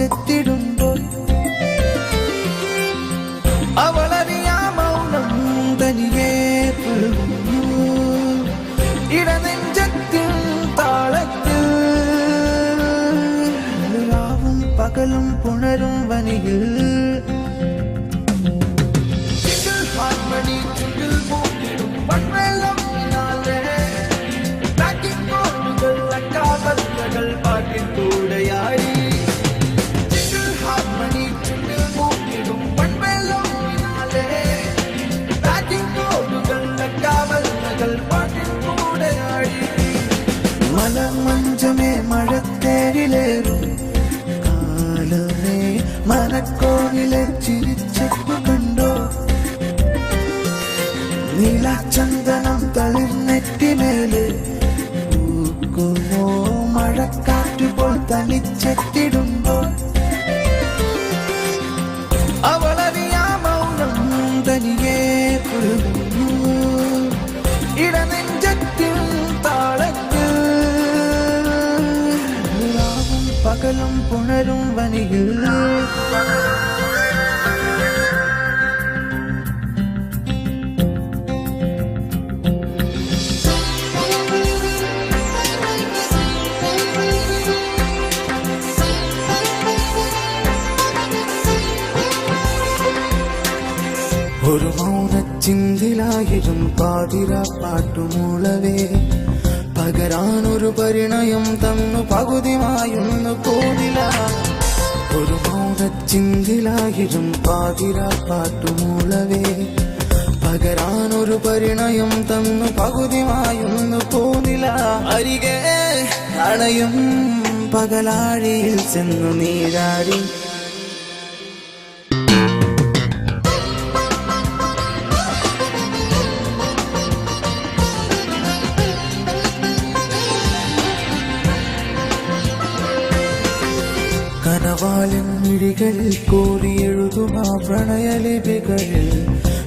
തനിച്ചെത്തിടുമ്പോൾ അവളറിയാ മൗനം തനിയെ പുൽകുന്നു ഇടനെഞ്ചത്തിൻ താളത്തിൽ രാവും പകലും പുണരും വനിയിൽ പാട്ടിൻ കൂടെയായി മലമഞ്ചമേ മഴത്തേരിലേറും കാലമേ മനക്കോണിലെ ചിരിച്ചെപ്പു കണ്ടോ നീലച്ചന്ദനം തളിർനെറ്റിമേല് പൂക്കുമോ മഴക്കാറ്റുപോൽ തനിച്ചെത്തിടുമ്പോൾ അവളറിയാ മൗനം തനിയെ പുൽകുന്നു ഇടനെഞ്ചത്തിൻ താളത്തിൽ രാവും പകലും പുണരും വനിയിൽ ഒരു മൗനച്ചിന്തിലായിരം പാതിര പാട്ടുമൂളവേ പകരാനൊരു പരിണയം തന്നു പകുതിമായൊന്നു പോതില ഒരു മൗനച്ചിന്തിലായിരം പാതിര പാട്ടുമൂളവേ പകരാനൊരു പരിണയം തന്നു പകുതിമായൊന്നു പോതില അരികെ അണയും പകലാഴിയിൽ ചെന്നു നീരാടി കനവാലിൻ മിഴികളിൽ കോരിയെഴുതുമാ പ്രണയലിപികളിൽ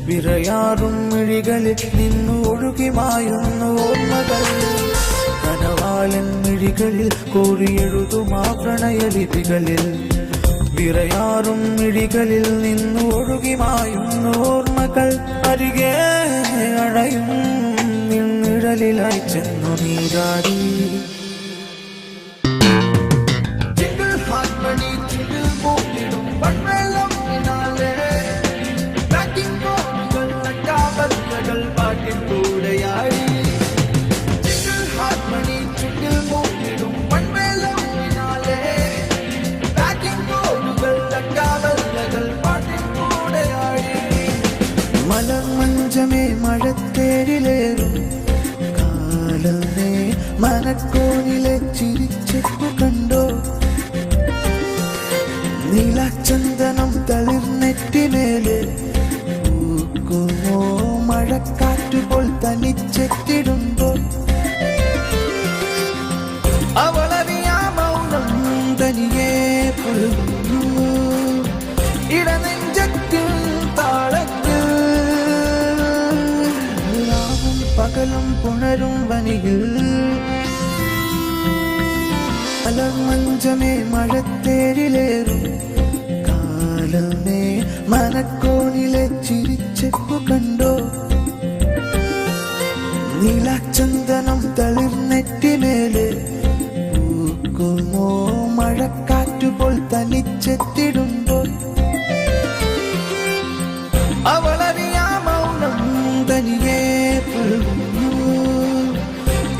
വിറയാറും മിഴികളിൽ നിന്നു ഒഴുകിമായുന്നു ഓർമ്മകൾ കനവാലിൻ മിഴികളിൽ കോരിയെഴുതുമാ പ്രണയലിപികളിൽ വിറയാറും മിഴികളിൽ നിന്നു ഒഴുകിമായുന്നു ഓർമ്മകൾ അരികെ അഴയും നിന്നിഴലിലായി ചെന്നു നീരാടി പാട്ടിൻ കൂടെയായി മലമഞ്ചമേ മഴത്തേരിലേറും കാലമേ മനക്കോണിലെ ചിരിച്ചെപ്പു കണ്ടോ നീലച്ചന്ദനം തളിർനെറ്റിമേല് പൂക്കുമോ മഴക്കാറ്റുപോൽ തനിച്ചെത്തിടുമ്പോൾ അവളറിയാ മൗനം തനിയെ പുൽകുന്നു ഇടനെഞ്ചത്തിൻ താളത്തിൽ രാവും പകലും പുണരും വനിയിൽ മലമഞ്ചമേ മഴത്തേരിലേറും കാലമേ മനക്കോണിലെ ചിരിച്ചെപ്പു കണ്ടോ നീലച്ചന്ദനം തളിർനെറ്റിമേല് പൂക്കുമോ മഴക്കാറ്റുപോൽ തനിച്ചെത്തിടുമ്പോൾ അവളറിയാ മൗനം തനിയെ പുൽകുന്നു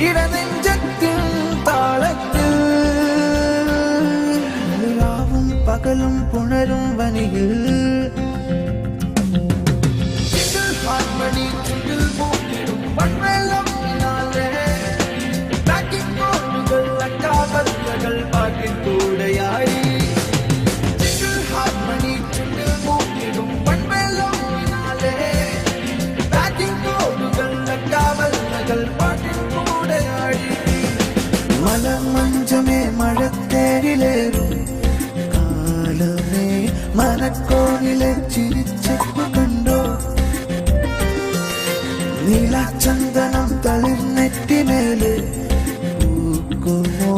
ഇടനെഞ്ചത്തിൻ താളത്തിൽ രാവും പകലും പുണരും വനിയിൽ പാട്ടിൻ കൂടെയായി മലമഞ്ചമേ മഴത്തേരിലേറും കാലമേ മനക്കോണിലെ ചിരിച്ചെപ്പു കണ്ടോ നീലച്ചന്ദനം തളിർനെറ്റിമേല് പൂക്കുമോ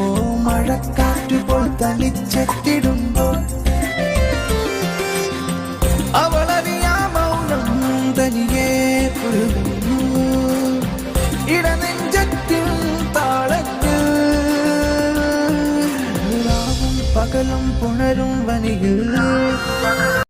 മഴക്കാറ്റുപോൽ തനിച്ചെത്തിടുമ്പോൾ നെഞ്ചത്തിൻ താളത്തിൽ രാവും പകലും പുണരും വനിയിൽ